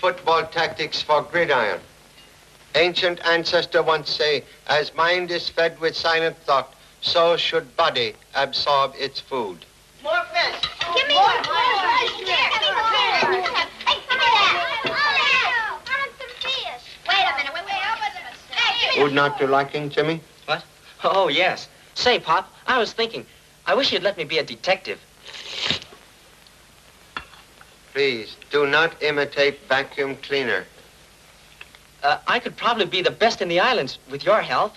Football tactics for gridiron. Ancient ancestor once say, as mind is fed with silent thought, so should body absorb its food. More fish. Give me more fish. Hey, some of that. I want some fish. Wait a minute. Hey, Food not to liking, Jimmy? What? Oh, yes. Say, Pop, I was thinking, I wish you'd let me be a detective. Please, do not imitate vacuum cleaner. I could probably be the best in the islands with your help.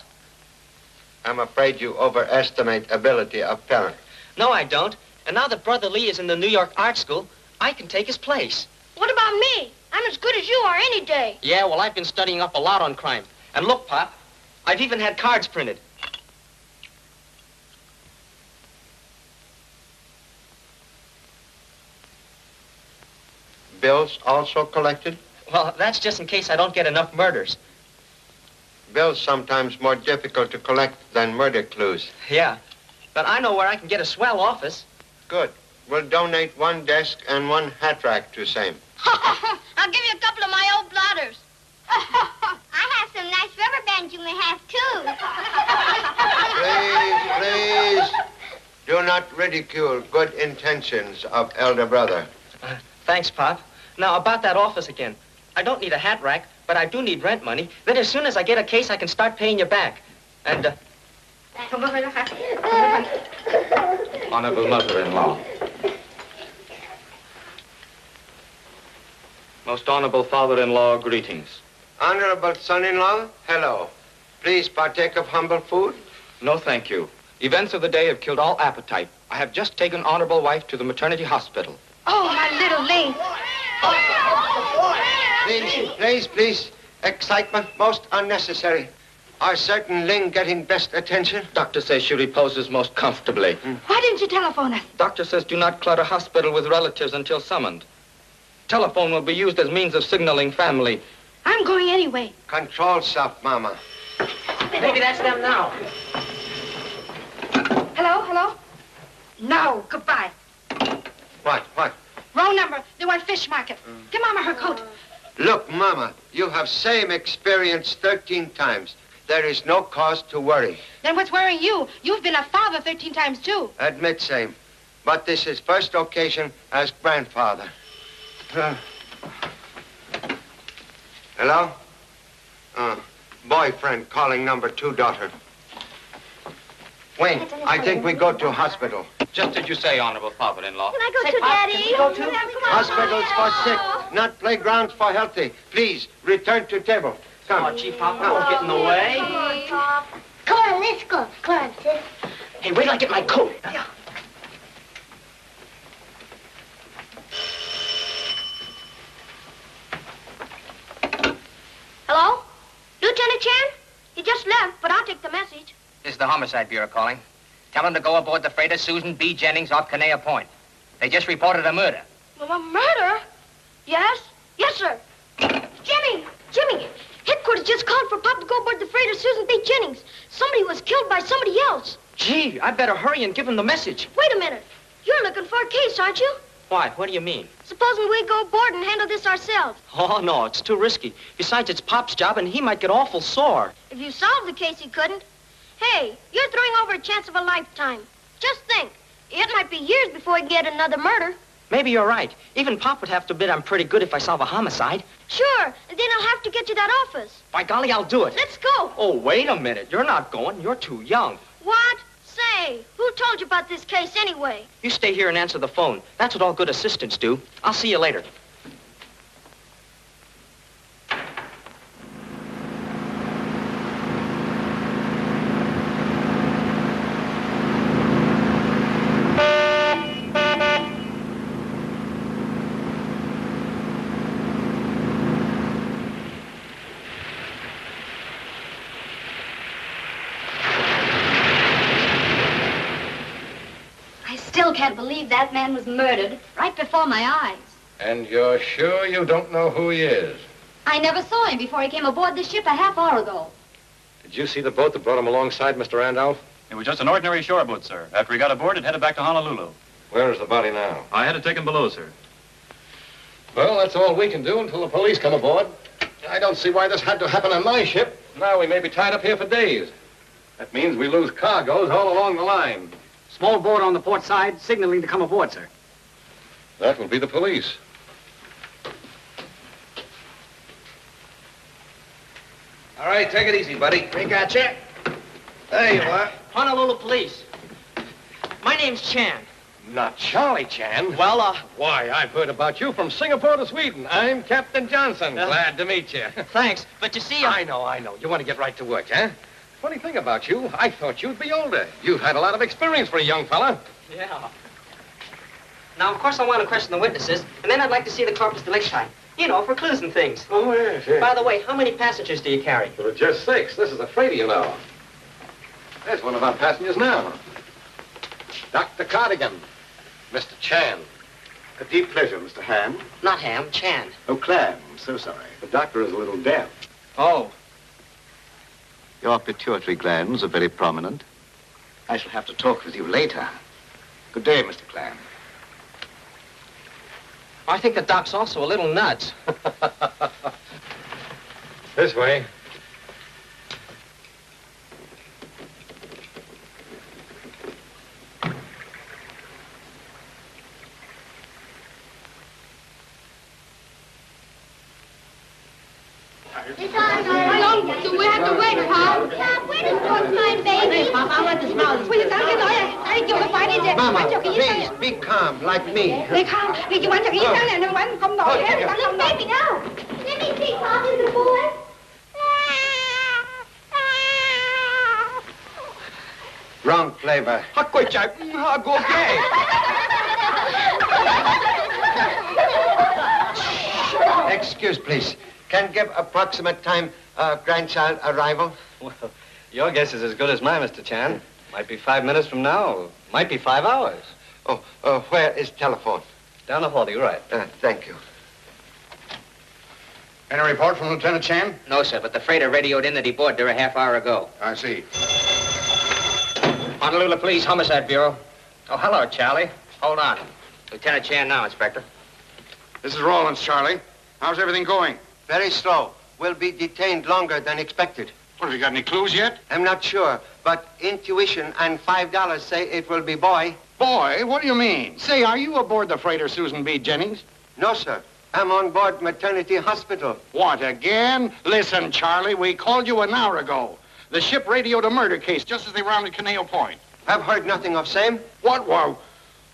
I'm afraid you overestimate ability of parent. No, I don't. And now that Brother Lee is in the New York Art School, I can take his place. what about me? I'm as good as you are any day. Yeah, well, I've been studying up a lot on crime. And look, Pop, I've even had cards printed. Bills also collected? Well, that's just in case I don't get enough murders. Bills sometimes more difficult to collect than murder clues. Yeah, but I know where I can get a swell office. Good. We'll donate one desk and one hat rack to same. I'll give you a couple of my old blotters. I have some nice rubber bands you may have, too. Please, do not ridicule good intentions of elder brother. Thanks, Pop. Now, about that office again. I don't need a hat rack, but I do need rent money. Then as soon as I get a case, I can start paying you back. And, Honorable mother-in-law. Most honorable father-in-law, greetings. Honorable son-in-law, hello. Please partake of humble food. No, thank you. Events of the day have killed all appetite. I have just taken honorable wife to the maternity hospital. Oh, my little Ling. Please. Excitement most unnecessary. Are certain Ling getting best attention? Doctor says she reposes most comfortably. Why didn't you telephone us? Doctor says do not clutter hospital with relatives until summoned. Telephone will be used as means of signaling family. I'm going anyway. Control self, Mama. maybe that's them now. Hello? No, goodbye. What? Wrong number. They want fish market. Give Mama her coat. Look, Mama, you have same experience 13 times. There is no cause to worry. Then what's worrying you? You've been a father 13 times, too. Admit same. But this is first occasion as grandfather. Hello? Boyfriend calling number 2 daughter. Wayne, I think we go to hospital. Just as you say, honorable father-in-law. Can I go too, Daddy? Can we go too? Hospitals for sick, not playgrounds for healthy. Please, return to table. Come. Oh, gee, Pop, I won't get in the way. Come on, let's go. Come on, sis. Hey, wait till I get my coat. Hello? Lieutenant Chan? He just left, but I'll take the message. This is the Homicide Bureau calling. Tell them to go aboard the freighter Susan B. Jennings off Kanea Point. They just reported a murder. A murder? Yes? Yes, sir. Jimmy! Headquarters just called for Pop to go aboard the freighter Susan B. Jennings. Somebody was killed by somebody else. Gee, I better hurry and give him the message. Wait a minute. You're looking for a case, aren't you? Why? What do you mean? Supposing we go aboard and handle this ourselves. Oh, no, it's too risky. Besides, it's Pop's job, and he might get awful sore. If you solved the case, he couldn't. Hey, you're throwing over a chance of a lifetime. Just think. It might be years before we get another murder. Maybe you're right. Even Pop would have to admit I'm pretty good if I solve a homicide. Sure, and then I'll have to get you that office. By golly, I'll do it. Let's go. Oh, wait a minute. You're not going. You're too young. What? Say, Hey, who told you about this case anyway? You stay here and answer the phone. That's what all good assistants do. I'll see you later. Still can't believe that man was murdered right before my eyes. And you're sure you don't know who he is? I never saw him before he came aboard the ship a half hour ago. Did you see the boat that brought him alongside, Mr. Randolph? It was just an ordinary shore boat, sir. After he got aboard, it headed back to Honolulu. Where is the body now? I had it taken below, sir. Well, that's all we can do until the police come aboard. I don't see why this had to happen on my ship. Now we may be tied up here for days. That means we lose cargoes all along the line. Small boat on the port side, signaling to come aboard, sir. That will be the police. All right, take it easy, buddy. We got you. There you are. Honolulu Police. My name's Chan. Not Charlie Chan. Well, Why, I've heard about you from Singapore to Sweden. I'm Captain Johnson. Glad to meet you. thanks. But you see, I know. You want to get right to work, huh? Funny thing about you, I thought you'd be older. You've had a lot of experience for a young fella. Yeah. Now, of course, I want to question the witnesses, and then I'd like to see the corpus delicti. You know, for clues and things. Oh, yes. By the way, how many passengers do you carry? There are just 6. This is a freighter, you know. There's one of our passengers now. Dr. Cardigan. Mr. Chan. A deep pleasure, Mr. Ham. Not Ham, Chan. Oh, Clam. I'm so sorry. The doctor is a little deaf. Oh. Your pituitary glands are very prominent. I shall have to talk with you later. Good day, Mr. Clam. I think the doc's also a little nuts. This way. We have to wait, Pop. Pop, where does George find baby? Mama, please, be calm, like me. Little baby now. Let me see, Pop, is the boy. Wrong flavor. Excuse, please. Can give approximate time grandchild arrival? Well, your guess is as good as mine, Mr. Chan. Might be 5 minutes from now. Might be 5 hours. Oh, where is telephone? Down the hall to your right. Thank you. Any report from Lieutenant Chan? No, sir, but the freighter radioed in that he boarded there a half hour ago. I see. Honolulu Police Homicide Bureau. Oh, hello, Charlie. Hold on. Lieutenant Chan now, Inspector. This is Rawlins, Charlie. How's everything going? Very slow. We'll be detained longer than expected. What, have you got any clues yet? I'm not sure, but intuition and $5 say it will be boy. Boy, what do you mean? Say, are you aboard the freighter Susan B. Jennings? No, sir. I'm on board maternity hospital. What, again? Listen, Charlie, we called you an hour ago. The ship radioed a murder case just as they rounded Caneo Point. I've heard nothing of same. What?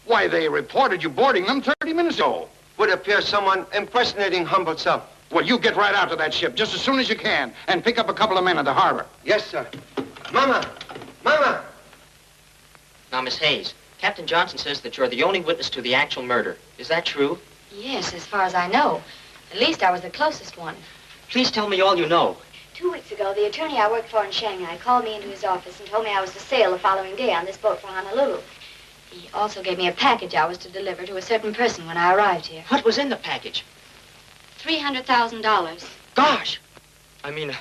Why, they reported you boarding them 30 minutes ago. Would appear someone impersonating humble self. Well, you get right out to that ship just as soon as you can and pick up a couple of men at the harbor. Yes, sir. Mama! Mama! Now, Miss Hayes, Captain Johnson says that you're the only witness to the actual murder. Is that true? Yes, as far as I know. At least I was the closest one. Please tell me all you know. 2 weeks ago, the attorney I worked for in Shanghai called me into his office and told me I was to sail the following day on this boat for Honolulu. He also gave me a package I was to deliver to a certain person when I arrived here. What was in the package? $300,000. Gosh! I mean,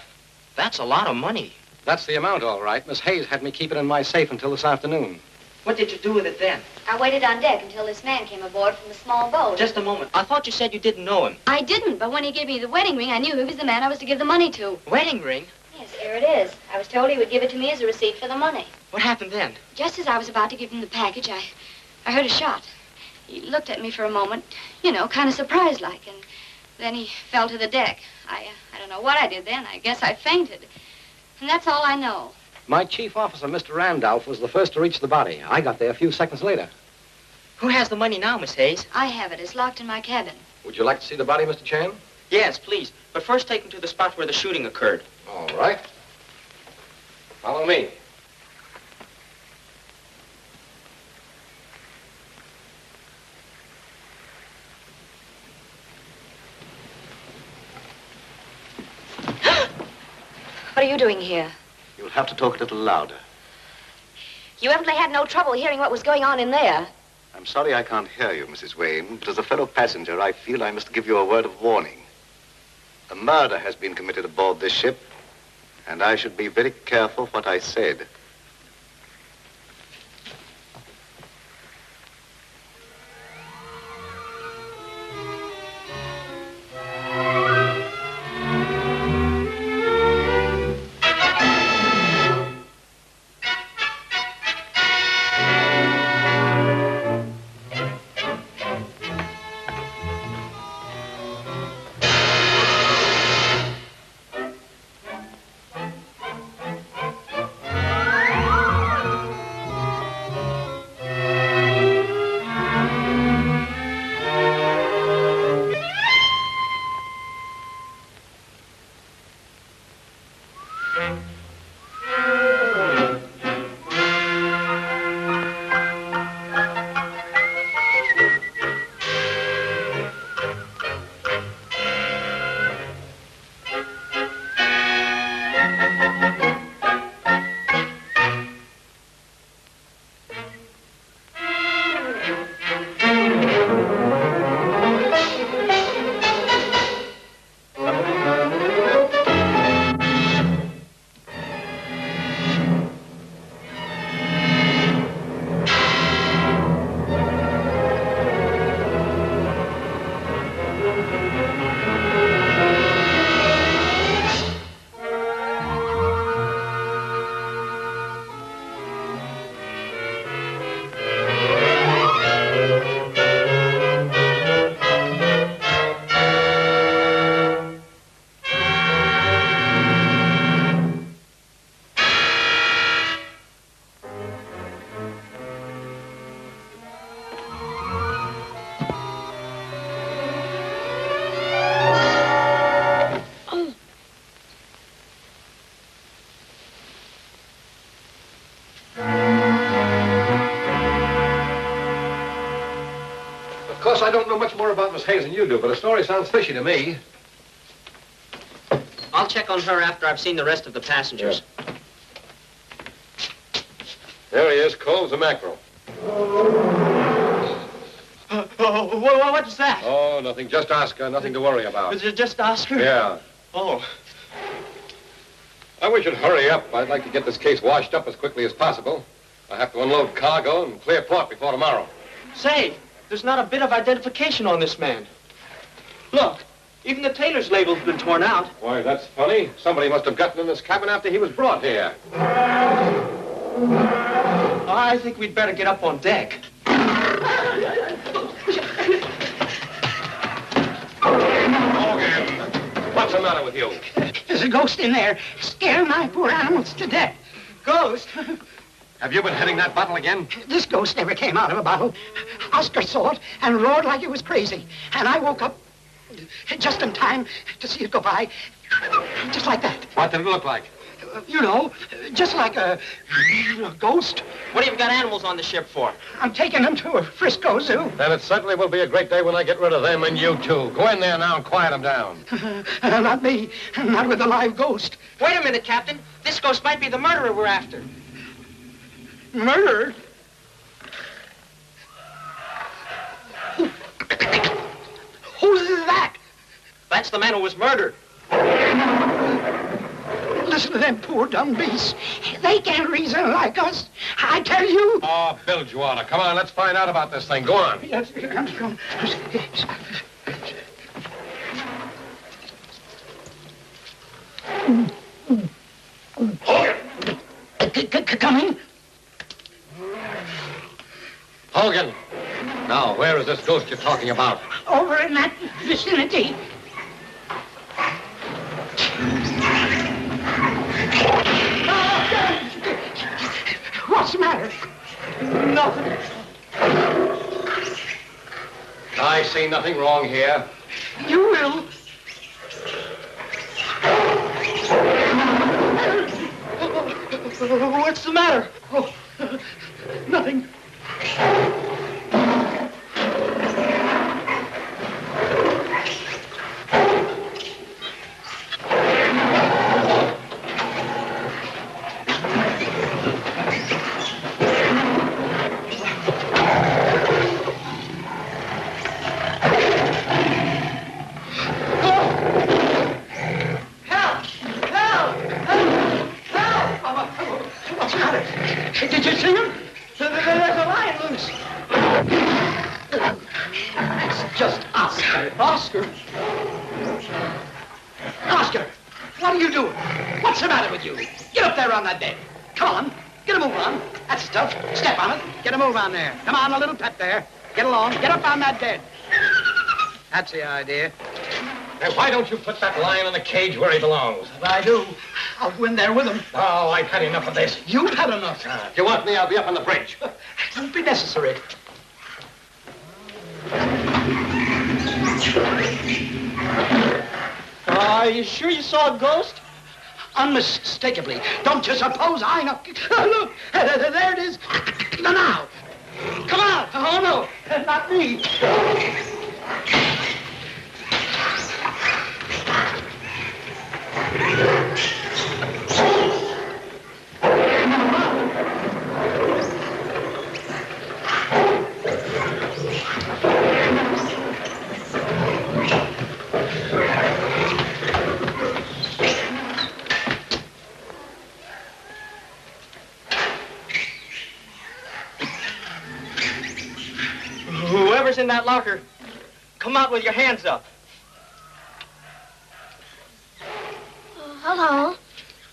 that's a lot of money. That's the amount, all right. Miss Hayes had me keep it in my safe until this afternoon. What did you do with it then? I waited on deck until this man came aboard from the small boat. Just a moment. I thought you said you didn't know him. I didn't, but when he gave me the wedding ring, I knew he was the man I was to give the money to. Wedding ring? Yes, here it is. I was told he would give it to me as a receipt for the money. What happened then? Just as I was about to give him the package, I heard a shot. He looked at me for a moment, you know, kind of surprised-like, and then he fell to the deck. I don't know what I did then. I guess I fainted. And that's all I know. My chief officer, Mr. Randolph, was the first to reach the body. I got there a few seconds later. Who has the money now, Miss Hayes? I have it. It's locked in my cabin. Would you like to see the body, Mr. Chan? Yes, please. But first take him to the spot where the shooting occurred. All right. Follow me. What are you doing here? You'll have to talk a little louder. You evidently had no trouble hearing what was going on in there. I'm sorry I can't hear you, Mrs. Wayne, but as a fellow passenger, I feel I must give you a word of warning. A murder has been committed aboard this ship, and I should be very careful what I said. Of course, I don't know much more about Miss Hayes than you do, but the story sounds fishy to me. I'll check on her after I've seen the rest of the passengers. Yeah. There he is, Coles, the mackerel. What was that? Oh, nothing. Just Oscar. Nothing to worry about. Was it just Oscar? Yeah. Oh. I wish you'd hurry up. I'd like to get this case washed up as quickly as possible. I have to unload cargo and clear port before tomorrow. Say, there's not a bit of identification on this man. Look, even the tailor's label's been torn out. Why, that's funny. Somebody must have gotten in this cabin after he was brought here. I think we'd better get up on deck. Hogan, what's the matter with you? There's a ghost in there, scaring my poor animals to death. Ghost? Have you been hitting that bottle again? This ghost never came out of a bottle. Oscar saw it and roared like it was crazy. And I woke up just in time to see it go by, just like that. What did it look like? You know, just like a ghost. What have you got animals on the ship for? I'm taking them to a Frisco zoo. Then it certainly will be a great day when I get rid of them and you too. Go in there now and quiet them down. Not me. Not with a live ghost. Wait a minute, Captain. This ghost might be the murderer we're after. Murder? Who's that? That's the man who was murdered. Listen to them poor dumb beasts. They can't reason like us. I tell you. Oh, Bilgewater, come on, let's find out about this thing. Go on. Yes, Coming. Hogan. Now, where is this ghost you're talking about? Over in that vicinity. Nothing. I see nothing wrong here. You will. What's the matter? Oh, nothing. Did you see him? There's a lion loose. It's just Oscar. Oscar? Oscar, what are you doing? What's the matter with you? Get up there on that bed. Come on. Get a move on. That's the stuff. Step on it. Get a move on there. Come on, a little pep there. Get along. Get up on that bed. That's the idea. Now, why don't you put that lion in the cage where he belongs? If I do, I'll go in there with him. Oh, I've had enough of this. You've had enough. If you want me, I'll be up on the bridge. It won't be necessary. Are you sure you saw a ghost? Unmistakably. Don't you suppose I know? Look, there it is. Now. Come on. Oh, no, not me. Whoever's in that locker, come out with your hands up. Hello.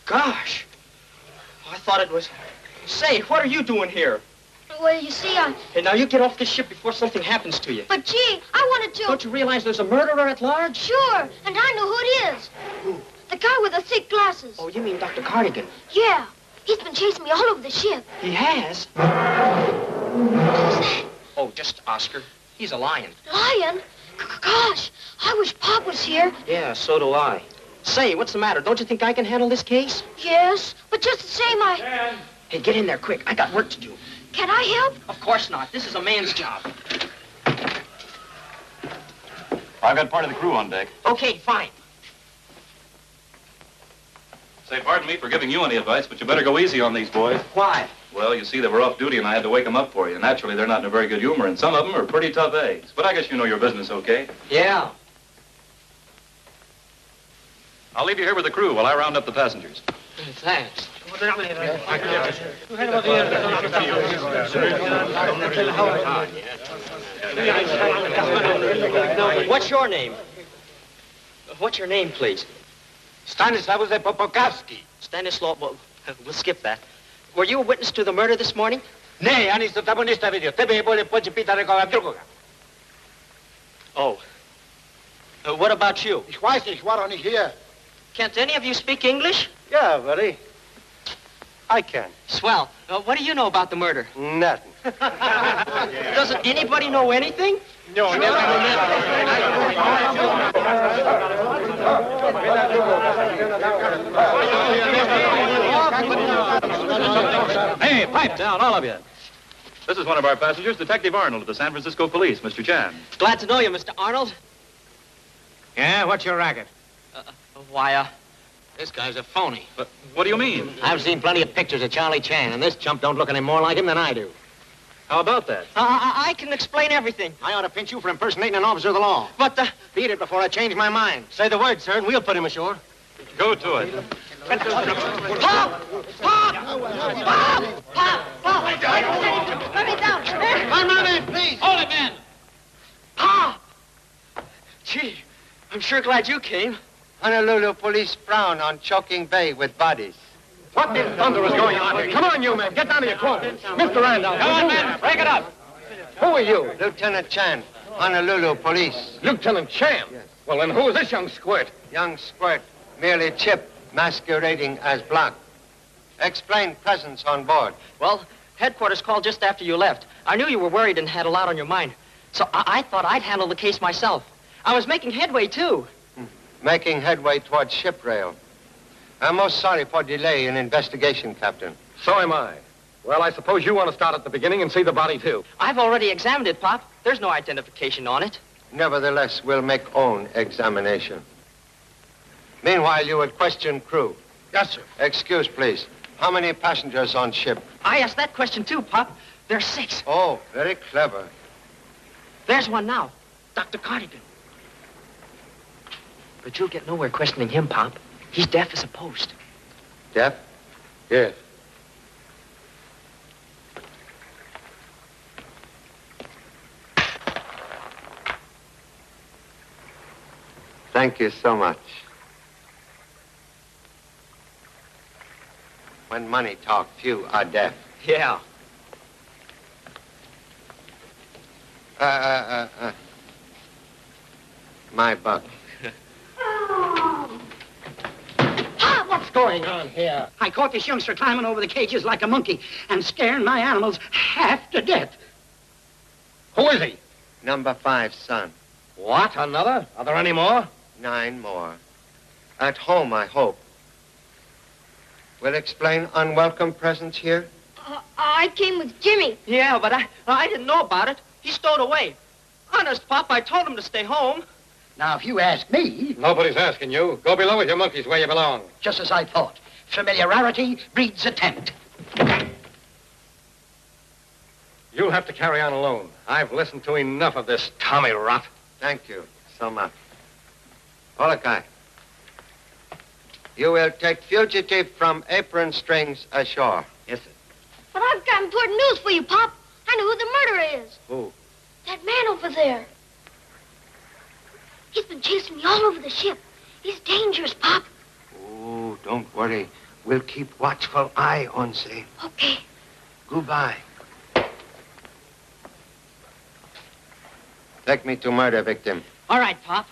Gosh. I thought it was... Say, what are you doing here? Well, you see, Hey, now you get off this ship before something happens to you. But, gee, I wanted to... Don't you realize there's a murderer at large? Sure, and I know who it is. Who? The guy with the thick glasses. Oh, you mean Dr. Cardigan? Yeah. He's been chasing me all over the ship. He has? Who's that? Oh, just Oscar. He's a lion. Lion? Gosh, I wish Pop was here. Yeah, so do I. Say, what's the matter? Don't you think I can handle this case? Yes, but just the same, Hey, get in there quick. I got work to do. Can I help? Of course not. This is a man's job. I've got part of the crew on deck. Okay, fine. Say, pardon me for giving you any advice, but you better go easy on these boys. Why? Well, you see, they were off duty, and I had to wake them up for you. Naturally, they're not in a very good humor, and some of them are pretty tough eggs. But I guess you know your business, okay? Yeah. I'll leave you here with the crew while I round up the passengers. Thanks. What's your name? What's your name, please? Stanislaus Popokowski. Stanislaw, well, we'll skip that. Were you a witness to the murder this morning? Ναι, αν είστε ταπονίστα βίντεο. Τebe μπορεί πότσι πίτα ρεκόβα τρούκογα. Oh. What about you? Ich weiß nicht, war doch nicht hier. Can't any of you speak English? Yeah, buddy. I can. Swell. What do you know about the murder? Nothing. Doesn't anybody know anything? No, never. Hey, pipe down, all of you. This is one of our passengers, Detective Arnold of the San Francisco Police, Mr. Chan. Glad to know you, Mr. Arnold. Yeah, what's your racket? Why, This guy's a phony. But what do you mean? I've seen plenty of pictures of Charlie Chan, and this chump don't look any more like him than I do. How about that? I can explain everything. I ought to pinch you for impersonating an officer of the law. But, Beat it before I change my mind. Say the word, sir, and we'll put him ashore. Go to it. Pop! Pop! Pop! Pop! Pop! Let me down. My man, please. Hold it, man! Pop! Gee, I'm sure glad you came. Honolulu police frown on choking Bay with bodies. What in thunder is going on here? Come on, you men. Get down to your quarters. Mr. Randolph. Come on, men. Break it up. Who are you? Lieutenant Chan, Honolulu police. Lieutenant Chan. Yes. Well, then who is this young squirt? Young squirt, merely Chip, masquerading as Black. Explain presence on board. Well, Headquarters called just after you left. I knew you were worried and had a lot on your mind. So I thought I'd handle the case myself. I was making headway, too. Making headway towards ship rail. I'm most sorry for delay in investigation, Captain. So am I. Well, I suppose you want to start at the beginning and see the body, too. I've already examined it, Pop. There's no identification on it. Nevertheless, we'll make own examination. Meanwhile, you would question crew. Yes, sir. Excuse, please. How many passengers on ship? I asked that question, too, Pop. There's 6. Oh, very clever. There's one now. Dr. Cardigan. But you'll get nowhere questioning him, Pop. He's deaf as a post. Deaf? Yes. Thank you so much. When money talk, few are deaf. Yeah. My buck. What's going on here? I caught this youngster climbing over the cages like a monkey and scaring my animals half to death. Who is he? Number 5, son. What? Another? Are there any more? 9 more. At home, I hope. Will explain unwelcome presence here? I came with Jimmy. Yeah, but I didn't know about it. He stowed away. Honest, Pop, I told him to stay home. Now, if you ask me... Nobody's asking you. Go below with your monkeys where you belong. Just as I thought. Familiarity breeds attempt. You'll have to carry on alone. I've listened to enough of this Tommy rot. Thank you so much. Holokai, you will take fugitive from apron strings ashore. Yes, sir. But I've got important news for you, Pop. I know who the murderer is. Who? That man over there. He's been chasing me all over the ship. He's dangerous, Pop. Oh, don't worry. We'll keep watchful eye on Zane. Okay. Goodbye. Take me to murder victim. All right, Pop.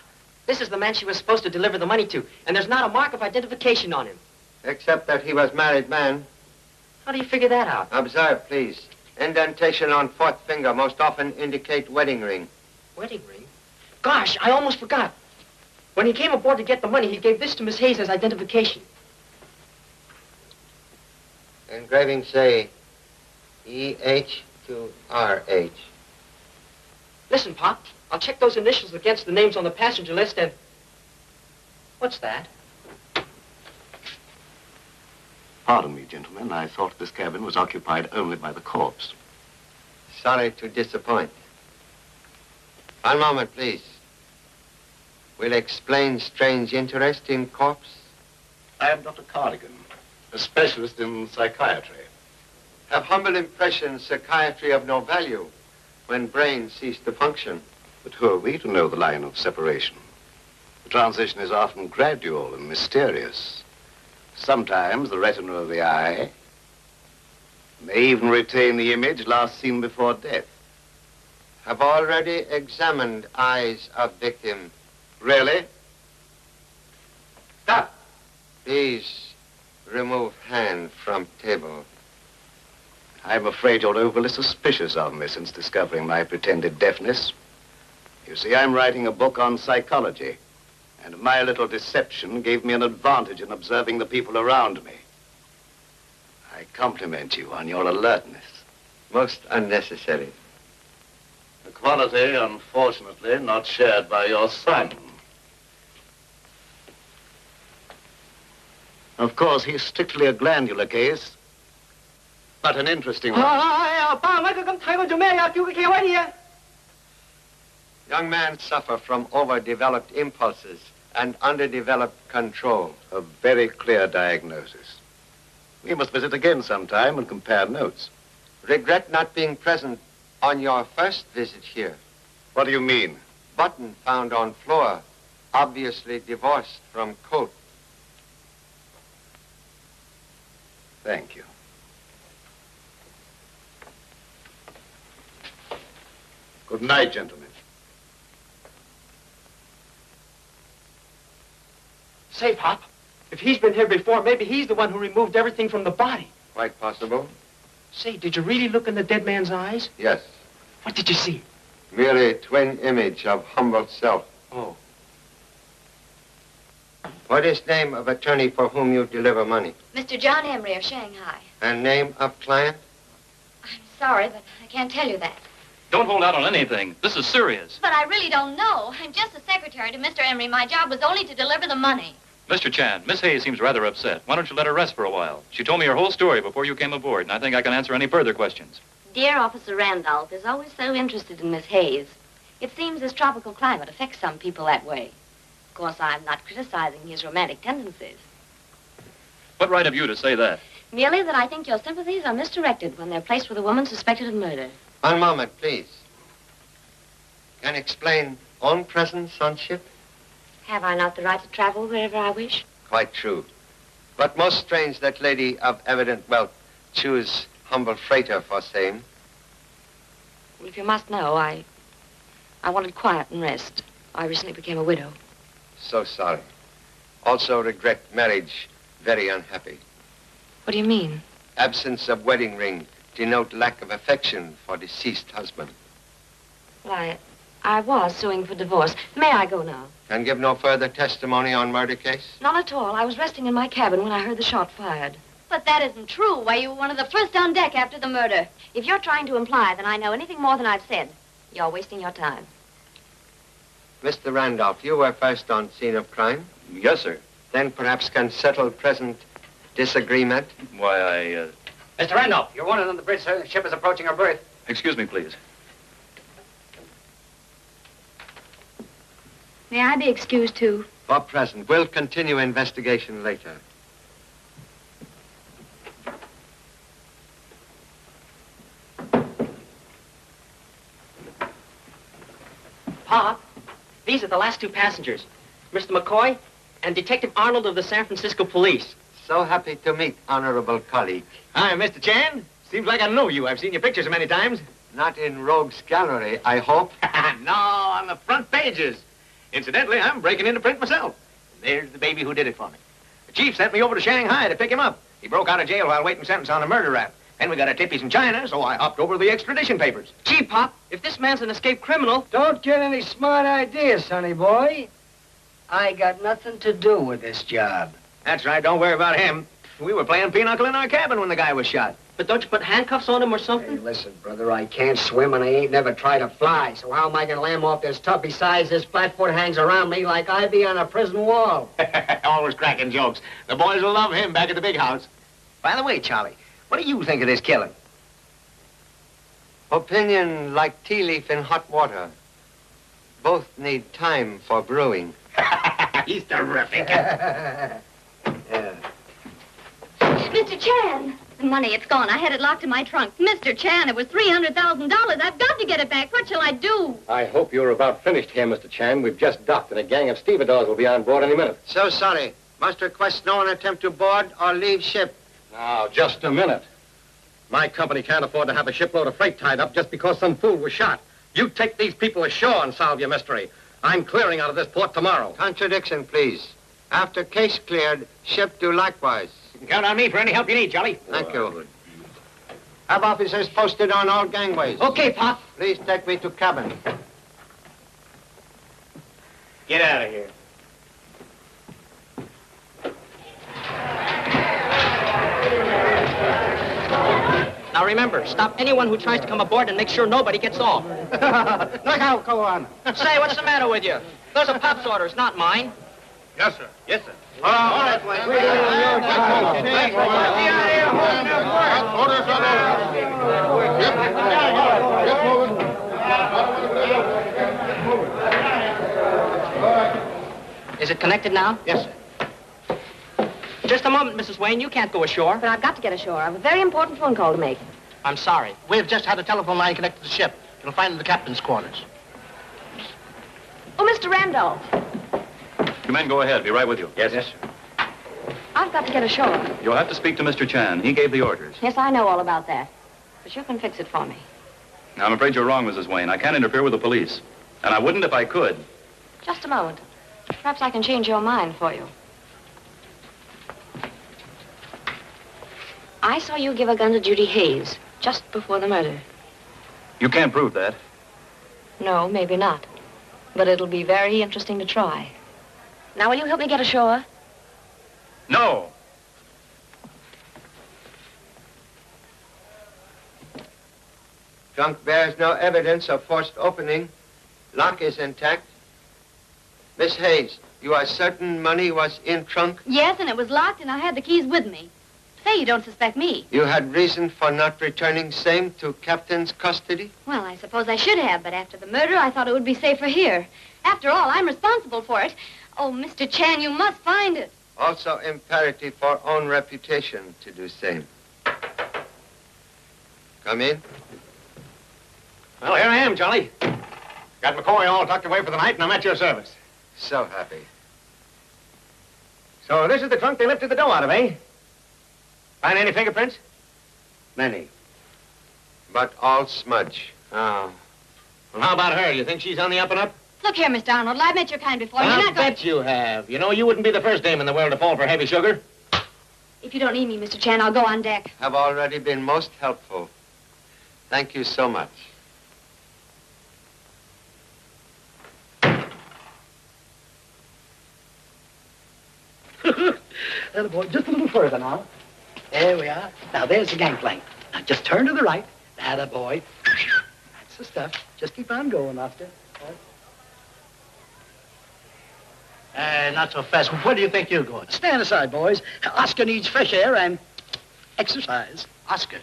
This is the man she was supposed to deliver the money to, and there's not a mark of identification on him. Except that he was married man. How do you figure that out? Observe, please. Indentation on 4th finger most often indicate wedding ring. Wedding ring? Gosh, I almost forgot. When he came aboard to get the money, he gave this to Miss Hayes as identification. Engraving say E-H to R-H. Listen, Pop, I'll check those initials against the names on the passenger list and... What's that? Pardon me, gentlemen. I thought this cabin was occupied only by the corpse. Sorry to disappoint. One moment, please. Will explain strange interest in corpse? I am Dr. Cardigan, a specialist in psychiatry. Have humble impression psychiatry of no value when brain cease to function. But who are we to know the line of separation? The transition is often gradual and mysterious. Sometimes the retina of the eye may even retain the image last seen before death. Have already examined eyes of victim. Really? Stop. Please remove hand from table. I'm afraid you're overly suspicious of me since discovering my pretended deafness. You see, I'm writing a book on psychology, and my little deception gave me an advantage in observing the people around me. I compliment you on your alertness. Most unnecessary. A quality, unfortunately, not shared by your son. Of course, he's strictly a glandular case, but an interesting one. Young men suffer from overdeveloped impulses and underdeveloped control. A very clear diagnosis. We must visit again sometime and compare notes. Regret not being present on your first visit here. What do you mean? Button found on floor, obviously divorced from coat. Thank you. Good night, gentlemen. Say, Pop, if he's been here before, maybe he's the one who removed everything from the body. Quite possible. Say, did you really look in the dead man's eyes? Yes. What did you see? Merely a twin image of humble self. Oh. What is name of attorney for whom you deliver money? Mr. John Emery of Shanghai. And name of client? I'm sorry, but I can't tell you that. Don't hold out on anything. This is serious. But I really don't know. I'm just a secretary to Mr. Emery. My job was only to deliver the money. Mr. Chan, Miss Hayes seems rather upset. Why don't you let her rest for a while? She told me her whole story before you came aboard, and I think I can answer any further questions. Dear Officer Randolph is always so interested in Miss Hayes. It seems this tropical climate affects some people that way. Of course, I'm not criticizing his romantic tendencies. What right have you to say that? Merely that I think your sympathies are misdirected when they're placed with a woman suspected of murder. One moment, please. Can explain own presence on ship? Have I not the right to travel wherever I wish? Quite true. But most strange that lady of evident wealth choose humble freighter for same. Well, if you must know, I wanted quiet and rest. I recently became a widow. So sorry. Also regret marriage. Very unhappy. What do you mean? Absence of wedding ring denote lack of affection for deceased husband. Well, I was suing for divorce. May I go now? Can give no further testimony on murder case? Not at all. I was resting in my cabin when I heard the shot fired. But that isn't true. Why, you were one of the first on deck after the murder. If you're trying to imply that I know anything more than I've said, you're wasting your time. Mr. Randolph, you were first on scene of crime? Yes, sir. Then perhaps can settle present disagreement? Why, Mr. Randolph, you're wanted on the bridge, sir. The ship is approaching our berth. Excuse me, please. May I be excused, too? For present. We'll continue investigation later. Pop, these are the last two passengers. Mr. McCoy and Detective Arnold of the San Francisco Police. So happy to meet honorable colleague. Hi, Mr. Chan. Seems like I know you. I've seen your pictures many times. Not in Rogue's Gallery, I hope. No, on the front pages. Incidentally, I'm breaking into print myself. There's the baby who did it for me. The chief sent me over to Shanghai to pick him up. He broke out of jail while waiting sentence on a murder rap. Then we got a tip he's in China, so I hopped over to the extradition papers. Gee, Pop, if this man's an escaped criminal... Don't get any smart ideas, sonny boy. I got nothing to do with this job. That's right, don't worry about him. We were playing pinochle in our cabin when the guy was shot. But don't you put handcuffs on him or something? Hey, listen, brother, I can't swim and I ain't never tried to fly. So how am I gonna land off this tub? Besides, this flatfoot hangs around me like I be on a prison wall. Always cracking jokes. The boys will love him back at the big house. By the way, Charlie, what do you think of this killing? Opinion like tea leaf in hot water. Both need time for brewing. He's terrific. Yeah. Mr. Chan! The money, it's gone. I had it locked in my trunk. Mr. Chan, it was $300,000. I've got to get it back. What shall I do? I hope you're about finished here, Mr. Chan. We've just docked, and a gang of stevedores will be on board any minute. So sorry. Must request no one attempt to board or leave ship. Now, just a minute. My company can't afford to have a shipload of freight tied up just because some fool was shot. You take these people ashore and solve your mystery. I'm clearing out of this port tomorrow. Contradiction, please. After case cleared, ship do likewise. You can count on me for any help you need, Charlie. Thank you. Have officers posted on all gangways. Okay, Pop. Please take me to cabin. Get out of here. Now remember, stop anyone who tries to come aboard and make sure nobody gets off. Look out, go on. Say, what's the matter with you? Those are Pop's orders, not mine. Yes, sir. Yes, sir. All right, Is it connected now? Yes, sir. Just a moment, Mrs. Wayne. You can't go ashore. But I've got to get ashore. I have a very important phone call to make. I'm sorry. We've just had a telephone line connected to the ship. You'll find it in the captain's quarters. Oh, Mr. Randolph, You men go ahead. Be right with you. Yes, sir. I've got to get ashore. You'll have to speak to Mr. Chan. He gave the orders. Yes, I know all about that. But you can fix it for me. Now, I'm afraid you're wrong, Mrs. Wayne. I can't interfere with the police. And I wouldn't if I could. Just a moment. Perhaps I can change your mind for you. I saw you give a gun to Judy Hayes just before the murder. You can't prove that. No, maybe not. But it'll be very interesting to try. Now, will you help me get ashore? No. Trunk bears no evidence of forced opening. Lock is intact. Miss Hayes, you are certain money was in trunk? Yes, and it was locked, and I had the keys with me. Say, you don't suspect me. You had reason for not returning same to captain's custody? Well, I suppose I should have, but after the murder, I thought it would be safer here. After all, I'm responsible for it. Oh, Mr. Chan, you must find it. Also imperative for own reputation to do same. Come in. Well, here I am, Charlie. Got McCoy all tucked away for the night, and I'm at your service. So happy. So this is the trunk they lifted the dough out of, eh? Find any fingerprints? Many. But all smudge. Oh. Well, how about her? You think she's on the up and up? Look here, Mr. Arnold, I've met your kind before. I'll You're not going... bet you have. You know, you wouldn't be the first dame in the world to fall for heavy sugar. If you don't need me, Mr. Chan, I'll go on deck. Have already been most helpful. Thank you so much. Little boy, just a little further now. There we are. Now, there's the gangplank. Now, just turn to the right. Atta boy. That's the stuff. Just keep on going, Oscar. Not so fast. Where do you think you're going? Stand aside, boys. Oscar needs fresh air and exercise. Oscar.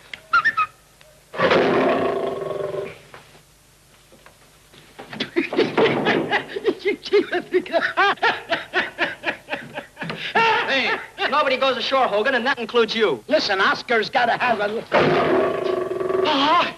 Hey, nobody goes ashore, Hogan, and that includes you. Listen, Oscar's got to have a... Ah!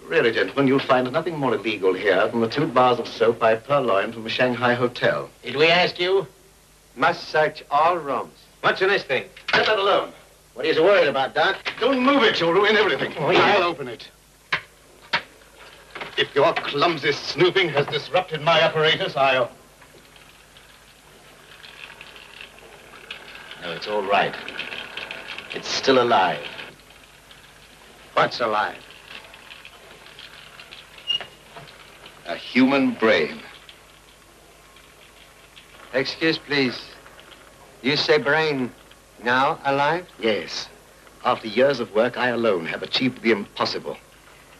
Really, gentlemen, you'll find nothing more illegal here than the 2 bars of soap I purloined from a Shanghai hotel. Did we ask you? Must search all rooms. What's in this thing? Let that alone. What are you so worried about, Doc? Don't move it. You'll ruin everything. Oh, yeah. I'll open it. If your clumsy snooping has disrupted my apparatus, I'll... No, it's all right. It's still alive. What's alive? A human brain. Excuse, please. You say brain now alive? Yes. After years of work, I alone have achieved the impossible.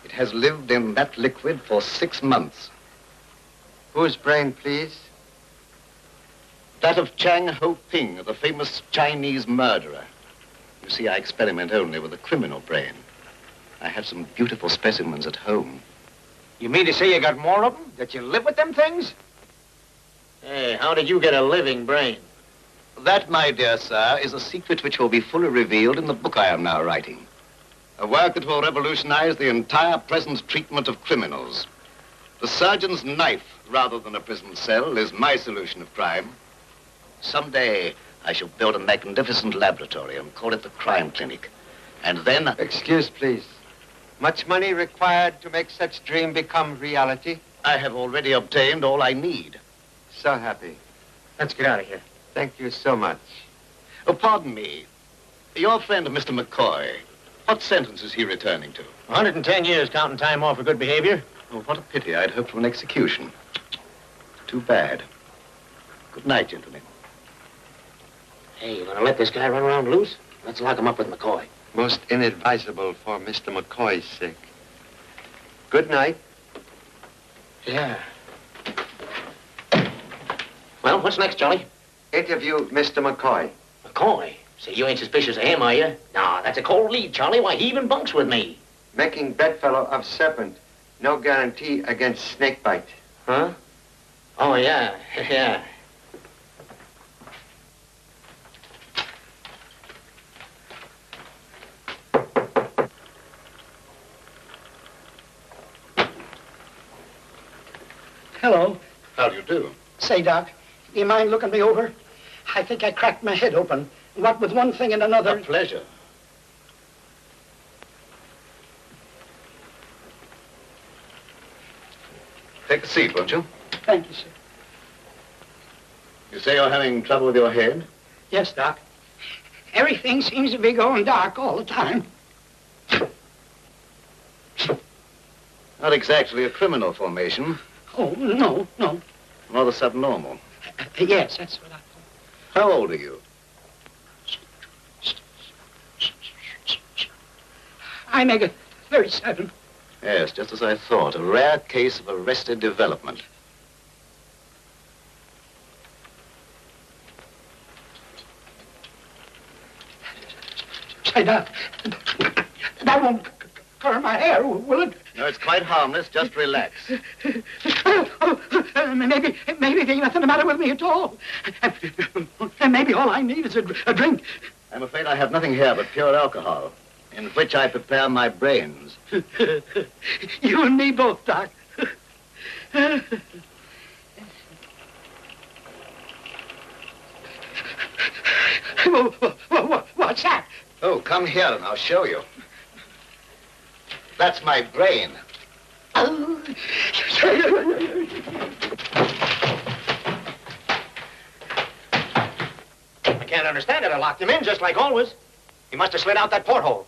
It has lived in that liquid for 6 months. Whose brain, please? That of Chang Ho-ping, the famous Chinese murderer. You see, I experiment only with the criminal brain. I have some beautiful specimens at home. You mean to say you got more of them? That you live with them things? Hey, how did you get a living brain? That, my dear sir, is a secret which will be fully revealed in the book I am now writing. A work that will revolutionize the entire present treatment of criminals. The surgeon's knife, rather than a prison cell, is my solution of crime. Someday, I shall build a magnificent laboratory and call it the crime clinic. And then... Excuse, please. Much money required to make such dream become reality? I have already obtained all I need. So happy. Let's get out of here. Thank you so much. Oh, pardon me. Your friend, Mr. McCoy, what sentence is he returning to? 110 years, counting time off for good behavior. Oh, what a pity. I'd hoped for an execution. Too bad. Good night, gentlemen. Hey, you gonna let this guy run around loose? Let's lock him up with McCoy. Most inadvisable for Mr. McCoy's sake. Good night. Yeah. Well, what's next, Charlie? Interview Mr. McCoy. McCoy? So you ain't suspicious of him, are you? No, that's a cold lead, Charlie. Why, he even bunks with me. Making bedfellow of serpent. No guarantee against snake bite. Huh? Oh, yeah. Yeah. Hello. How do you do? Say, Doc, do you mind looking me over? I think I cracked my head open. What with one thing and another. A pleasure. Take a seat, won't you? Thank you, sir. You say you're having trouble with your head? Yes, Doc. Everything seems to be going dark all the time. Not exactly a criminal formation. Oh, no. Rather subnormal. Yes, that's what I thought. How old are you? I make it 37. Yes, just as I thought. A rare case of arrested development. Say, Doc, that won't curl my hair, will it? No, it's quite harmless. Just relax. Maybe there ain't nothing the matter with me at all. And maybe all I need is a drink. I'm afraid I have nothing here but pure alcohol, in which I prepare my brains. You and me both, Doc. What's that? Oh, come here and I'll show you. That's my brain. Oh. I can't understand it. I locked him in just like always. He must have slid out that porthole.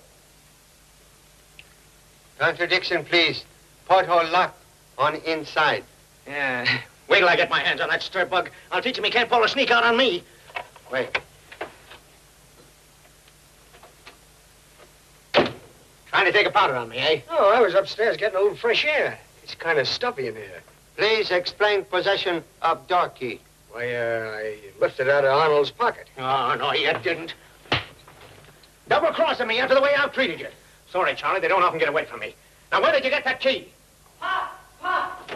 Contradiction, please. Porthole locked on inside. Yeah. Wait till I get my hands on that stir bug. I'll teach him he can't pull a sneak out on me. Wait. Trying to take a powder on me, eh? Oh, I was upstairs getting a little fresh air. It's kind of stuffy in here. Please explain possession of door key. Why, I lifted it out of Arnold's pocket. Oh, no, you didn't. Double-crossing me after the way I've treated you. Sorry, Charlie, they don't often get away from me. Now, where did you get that key? Pop!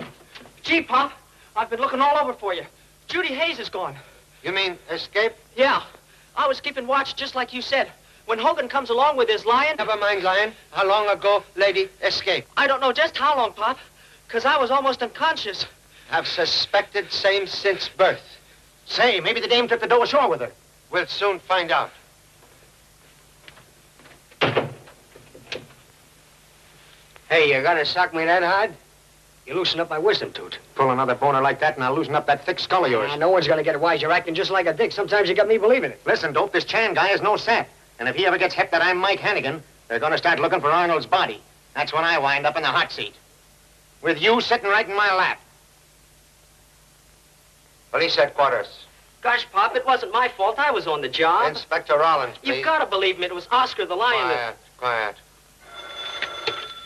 Gee, Pop, I've been looking all over for you. Judy Hayes is gone. You mean escape? Yeah. I was keeping watch just like you said. When Hogan comes along with his lion... Never mind, lion. How long ago lady escaped? I don't know just how long, Pop, because I was almost unconscious. Have suspected same since birth. Say, maybe the dame took the dough ashore with her. We'll soon find out. Hey, you gonna sock me that hard? You loosen up my wisdom tooth. Pull another boner like that, and I'll loosen up that thick skull of yours. No one's gonna get wise. You're acting just like a dick. Sometimes you got me believing it. Listen, Dope, this Chan guy is no sap. And if he ever gets hip that I'm Mike Hannigan, they're gonna start looking for Arnold's body. That's when I wind up in the hot seat. With you sitting right in my lap. Police headquarters. Gosh, Pop, it wasn't my fault. I was on the job. Inspector Rollins, please. You've got to believe me. It was Oscar the lion. Quiet.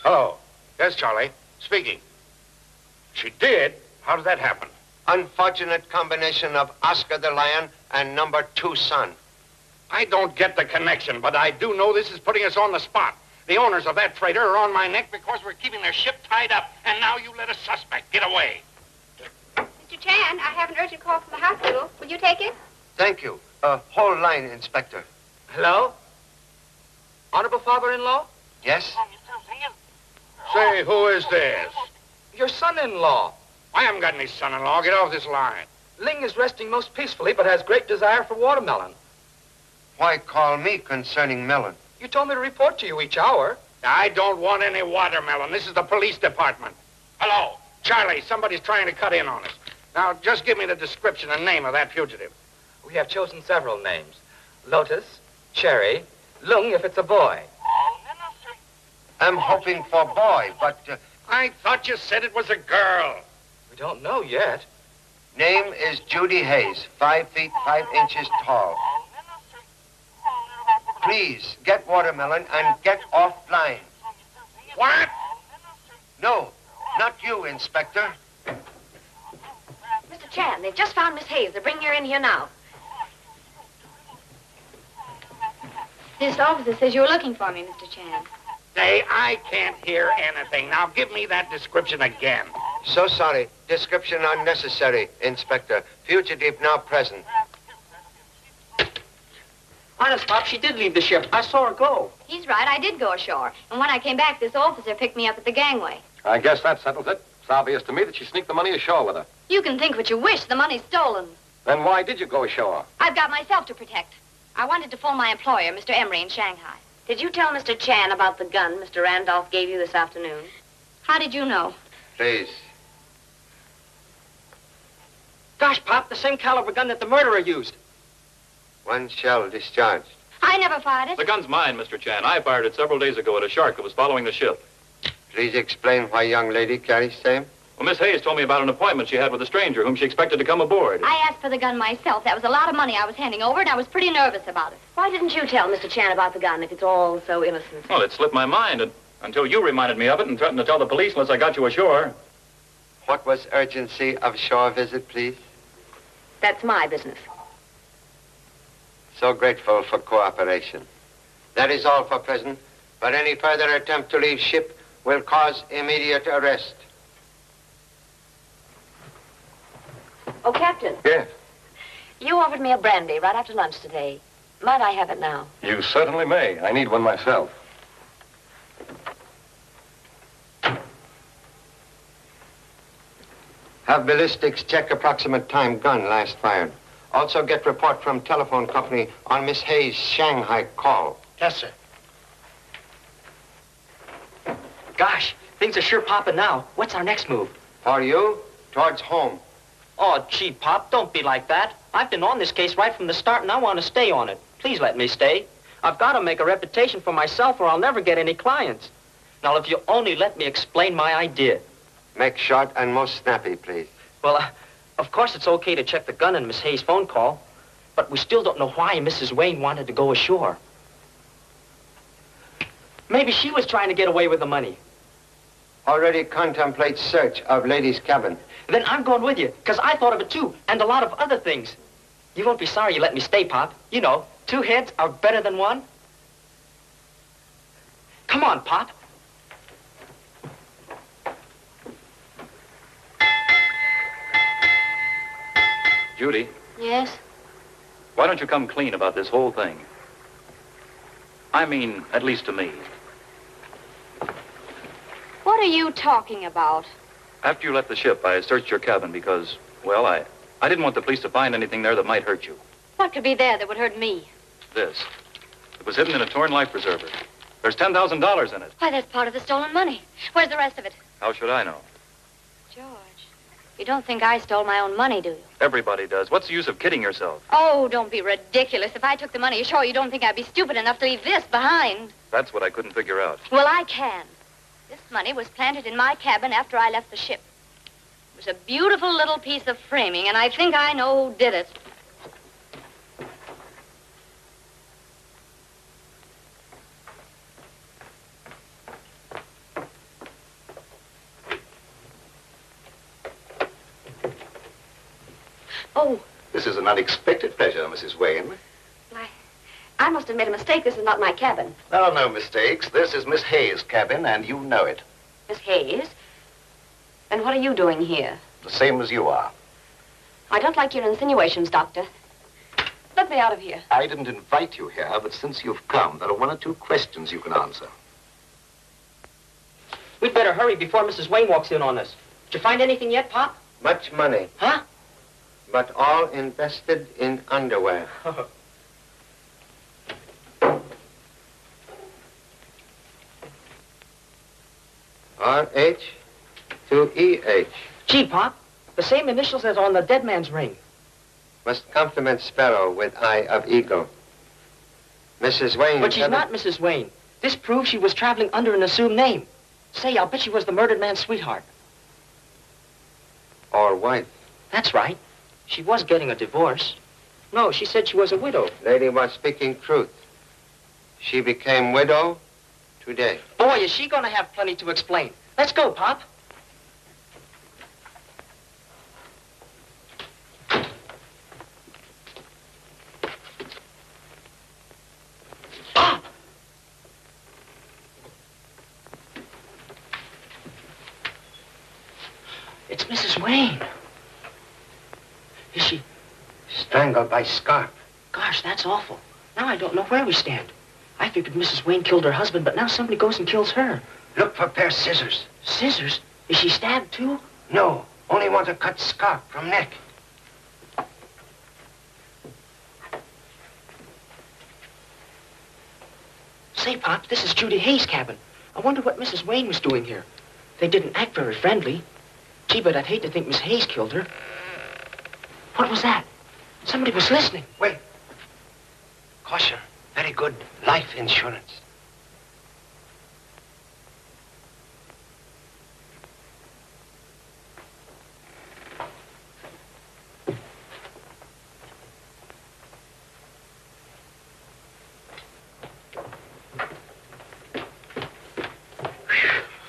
Hello. Yes, Charlie. Speaking. She did? How did that happen? Unfortunate combination of Oscar the lion and number 2 son. I don't get the connection, but I do know this is putting us on the spot. The owners of that freighter are on my neck because we're keeping their ship tied up, and now you let a suspect get away. Mr. Chan, I have an urgent call from the hospital. Will you take it? Thank you. Whole line, Inspector. Hello? Honorable father-in-law? Yes? Say, who is this? Your son-in-law. I haven't got any son-in-law. Get off this line. Ling is resting most peacefully, but has great desire for watermelon. Why call me concerning melon? You told me to report to you each hour. I don't want any watermelon. This is the police department. Hello. Charlie, somebody's trying to cut in on us. Now, just give me the description and name of that fugitive. We have chosen several names. Lotus, Cherry, Lung if it's a boy. I'm hoping for boy, but I thought you said it was a girl. We don't know yet. name is Judy Hayes, 5 feet 5 inches tall. Please, get watermelon and get off line. What? No, not you, Inspector. Mr. Chan, they've just found Miss Hayes. They're bringing her in here now. This officer says you were looking for me, Mr. Chan. Say, I can't hear anything. Now, give me that description again. So sorry. Description unnecessary, Inspector. Fugitive now present. Honest, Pop, she did leave the ship. I saw her go. He's right. I did go ashore. And when I came back, this officer picked me up at the gangway. I guess that settles it. It's obvious to me that she sneaked the money ashore with her. You can think what you wish. The money's stolen. Then why did you go ashore? I've got myself to protect. I wanted to phone my employer, Mr. Emery, in Shanghai. Did you tell Mr. Chan about the gun Mr. Randolph gave you this afternoon? How did you know? Please. Gosh, Pop, the same caliber gun that the murderer used. 1 shell discharged. I never fired it. The gun's mine, Mr. Chan. I fired it several days ago at a shark that was following the ship. Please explain why young lady carries same. Well, Miss Hayes told me about an appointment she had with a stranger whom she expected to come aboard. I asked for the gun myself. That was a lot of money I was handing over, and I was pretty nervous about it. Why didn't you tell Mr. Chan about the gun if it's all so innocent? Well, it slipped my mind until you reminded me of it and threatened to tell the police unless I got you ashore. What was urgency of shore visit, please? That's my business. So grateful for cooperation. That is all for present, but any further attempt to leave ship will cause immediate arrest. Oh, Captain. Yes. You offered me a brandy right after lunch today. Might I have it now? You certainly may. I need one myself. Have ballistics check approximate time gun last fired. Also get report from telephone company on Miss Hayes' Shanghai call. Yes, sir. Gosh, things are sure popping now. What's our next move? For you, towards home. Oh, gee, Pop, don't be like that. I've been on this case right from the start, and I want to stay on it. Please let me stay. I've got to make a reputation for myself, or I'll never get any clients. Now, if you only let me explain my idea. Make short and most snappy, please. Well, of course it's okay to check the gun in Miss Hayes' phone call, but we still don't know why Mrs. Wayne wanted to go ashore. Maybe she was trying to get away with the money. Already contemplate search of lady's cabin. Then I'm going with you, because I thought of it too, and a lot of other things. You won't be sorry you let me stay, Pop. You know, 2 heads are better than 1. Come on, Pop. Judy, Yes? why don't you come clean about this whole thing? I mean, at least to me. What are you talking about? After you left the ship, I searched your cabin because, well, I didn't want the police to find anything there that might hurt you. What could be there that would hurt me? This. It was hidden in a torn life preserver. There's $10,000 in it. Why, that's part of the stolen money. Where's the rest of it? How should I know? George, you don't think I stole my own money, do you? Everybody does. What's the use of kidding yourself? Oh, don't be ridiculous. If I took the money ashore, you don't think I'd be stupid enough to leave this behind? That's what I couldn't figure out. Well, I can. This money was planted in my cabin after I left the ship. It was a beautiful little piece of framing, and I think I know who did it. Oh, This is an unexpected pleasure, Mrs. Wayne. I must have made a mistake. This is not my cabin. No, no mistakes. This is Miss Hayes' cabin, and you know it. Miss Hayes? Then what are you doing here? The same as you are. I don't like your insinuations, Doctor. Let me out of here. I didn't invite you here, but since you've come, there are 1 or 2 questions you can answer. We'd better hurry before Mrs. Wayne walks in on us. Did you find anything yet, Pop? Much money. Huh? But all invested in underwear. RH to EH. Gee, Pop, The same initials as on the dead man's ring. Must compliment Sparrow with eye of eagle. Mrs. Wayne... But she's not Mrs. Wayne. This proves she was traveling under an assumed name. Say, I'll bet she was the murdered man's sweetheart. Or wife. That's right. She was getting a divorce. No, she said she was a widow. Lady was speaking truth. She became widow today. Boy, is she gonna have plenty to explain. Let's go, Pop. Pop! It's Mrs. Wayne. Is she... Strangled by scarf. Gosh, that's awful. Now I don't know where we stand. I figured Mrs. Wayne killed her husband, but now somebody goes and kills her. Look for a pair of scissors. Scissors? Is she stabbed, too? No, only want to cut scarf from neck. Say, Pop, this is Judy Hayes' cabin. I wonder what Mrs. Wayne was doing here. They didn't act very friendly. Gee, but I'd hate to think Miss Hayes killed her. What was that? Somebody was listening. Wait. Caution. Very good life insurance.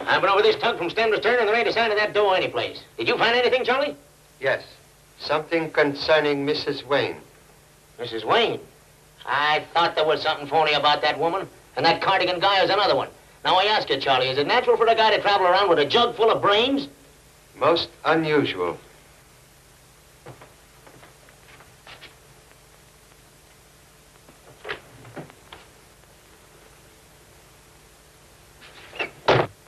I've been over this tug from stem to stern, and there ain't a sign of that dough anyplace. Did you find anything, Charlie? Yes. Something concerning Mrs. Wayne. Mrs. Wayne? I thought there was something phony about that woman, and that Cardigan guy is another one. Now, I ask you, Charlie, is it natural for a guy to travel around with a jug full of brains? Most unusual.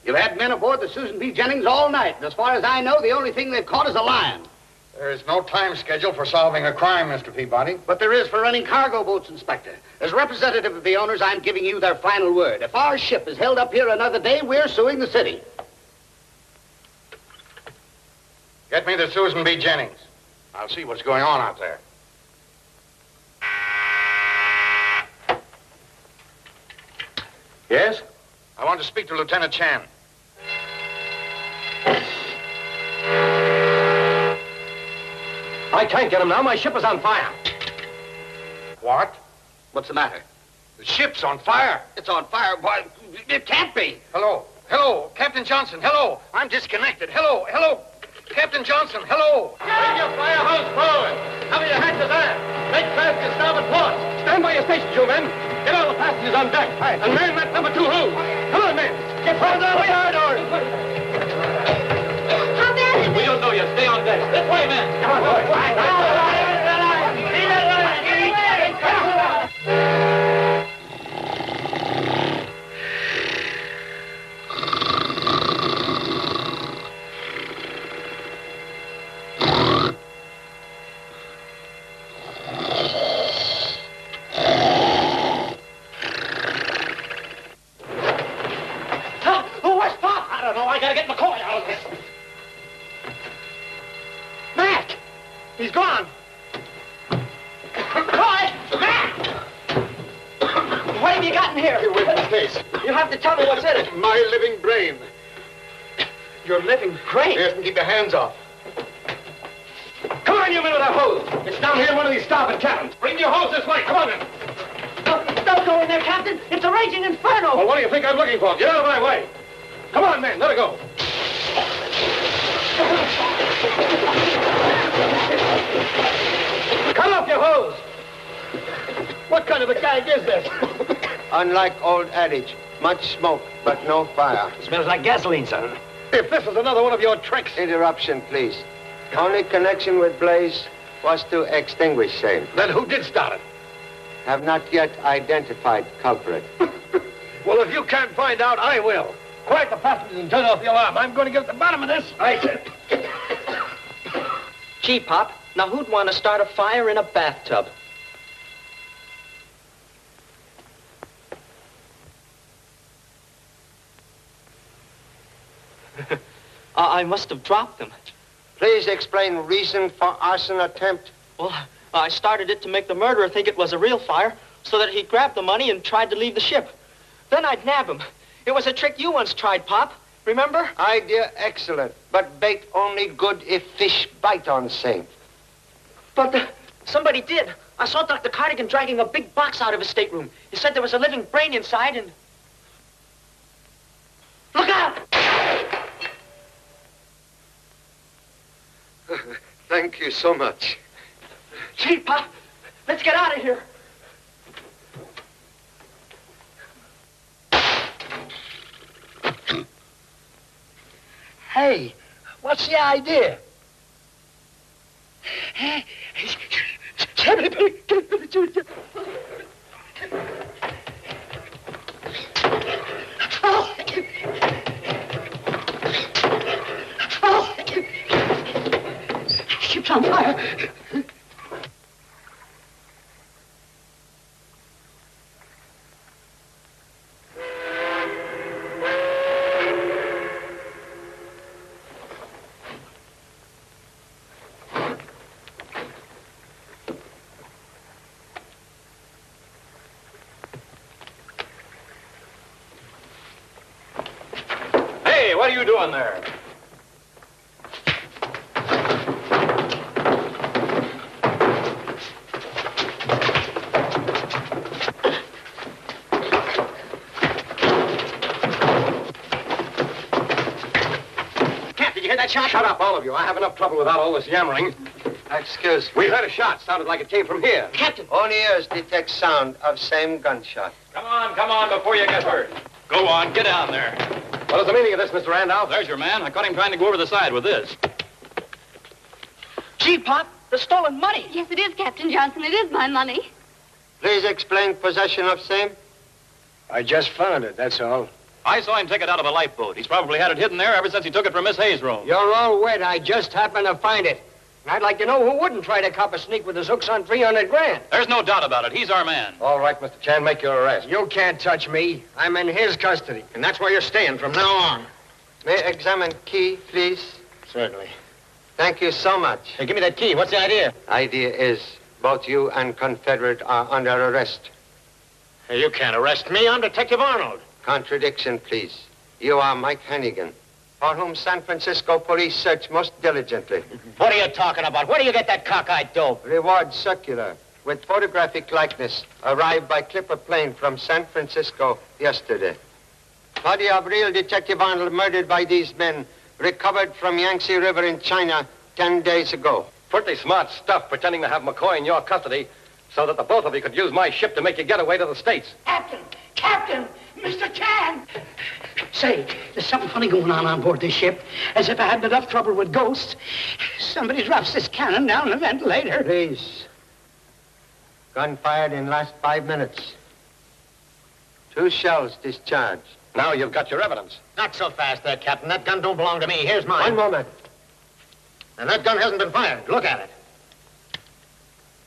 You've had men aboard the Susan B. Jennings all night, and as far as I know, the only thing they've caught is a lion. There is no time schedule for solving a crime, Mr. Peabody. But there is for running cargo boats, Inspector. As representative of the owners, I'm giving you their final word. If our ship is held up here another day, we're suing the city. Get me the Susan B. Jennings. I'll see what's going on out there. Yes? I want to speak to Lieutenant Chan. I can't get him now. My ship is on fire. What? What's the matter? The ship's on fire. It's on fire. Why, it can't be. Hello. Hello. Captain Johnson. Hello. I'm disconnected. Hello. Hello. Captain Johnson. Hello. Bring your fire hose forward. Cover your hatches aft. Make fast your starboard ports. Stand by your stations, you men. Get all the passengers on deck. And man that number 2 hose. Come on, men. Get forward on the yard arms. How bad is it? We don't know yet. Stay on deck. This way, men. Come on, boys. He's gone. Roy! Matt! What have you got in here? Get away from the case. You have to tell me what's in it. My living brain. Your living brain? Yes, and keep your hands off. Come on, you men with that hose. It's down here in one of these starboard cabins. Bring your hose this way. Come on, men. Don't go in there, Captain. It's a raging inferno. Well, what do you think I'm looking for? Get out of my way. Come on, men. Let her go. Cut off your hose. What kind of a gag is this? Unlike old adage, much smoke, but no fire. Smells like gasoline, sir. If this is another one of your tricks... Interruption, please. Only connection with blaze was to extinguish same. Then who did start it? Have not yet identified culprit. Well, if you can't find out, I will. Quiet the passengers and turn off the alarm. I'm going to get at the bottom of this. Aye, sir. Gee, Pop, now who'd want to start a fire in a bathtub? I must have dropped them. Please explain reason for arson attempt. Well, I started it to make the murderer think it was a real fire so that he'd grab the money and tried to leave the ship. Then I'd nab him. It was a trick you once tried, Pop. Remember? Idea excellent, but bait only good if fish bite on same. But somebody did. I saw Dr. Cardigan dragging a big box out of his stateroom. He said there was a living brain inside and... Look out! Thank you so much. Gee, Pop, let's get out of here. Hey, what's the idea? Ship's on fire. Hey, what are you doing there? Did you hear that shot? Shut up, all of you. I have enough trouble without all this yammering. Excuse me. We heard a shot. Sounded like it came from here. Captain! Only ears detect sound of same gunshot. Come on, before you get hurt. Go on, get down there. What is the meaning of this, Mr. Randolph? There's your man. I caught him trying to go over the side with this. Gee, Pop, the stolen money. Yes, it is, Captain Johnson. It is my money. Please explain possession of same. I just found it, that's all. I saw him take it out of a lifeboat. He's probably had it hidden there ever since he took it from Miss Hayes' room. You're all wet. I just happened to find it. And I'd like to know who wouldn't try to cop a sneak with his hooks on 300 grand. There's no doubt about it. He's our man. All right, Mr. Chan, make your arrest. You can't touch me. I'm in his custody. And that's where you're staying from now on. May I examine key, please? Certainly. Thank you so much. Hey, give me that key. What's the idea? Idea is both you and Confederate are under arrest. Hey, you can't arrest me. I'm Detective Arnold. Contradiction, please. You are Mike Hannigan, for whom San Francisco police search most diligently. What are you talking about? Where do you get that cockeyed dope? Reward circular with photographic likeness arrived by clipper plane from San Francisco yesterday. Body of real Detective Arnold murdered by these men recovered from Yangtze River in China 10 days ago. Pretty smart stuff pretending to have McCoy in your custody so that the both of you could use my ship to make you get away to the States. Captain! Mr. Chan! Say, there's something funny going on board this ship. As if I hadn't enough trouble with ghosts. Somebody's dropped this cannon down the ventilator. Please. Gun fired in last 5 minutes. 2 shells discharged. Now you've got your evidence. Not so fast there, Captain. That gun don't belong to me. Here's mine. One moment. And that gun hasn't been fired. Look at it.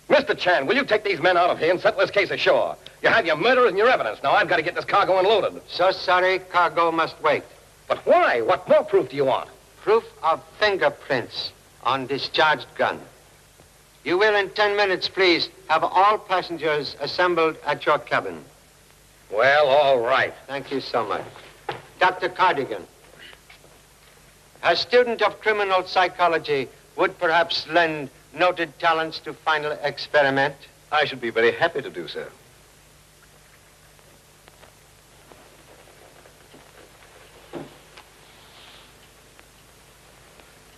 Mr. Chan, will you take these men out of here and settle this case ashore? You have your murderers and your evidence. Now I've got to get this cargo unloaded. So sorry, cargo must wait. But why? What more proof do you want? Proof of fingerprints on discharged gun. You will in 10 minutes, please, have all passengers assembled at your cabin. Well, all right. Thank you so much. Dr. Cardigan, a student of criminal psychology would perhaps lend noted talents to final experiment. I should be very happy to do so.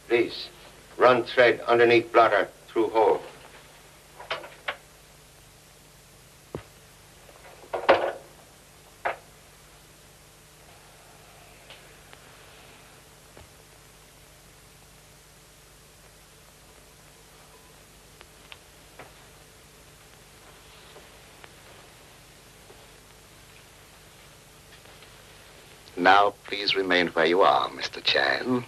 Please, run thread underneath blotter through hole. Now, please remain where you are, Mr. Chan.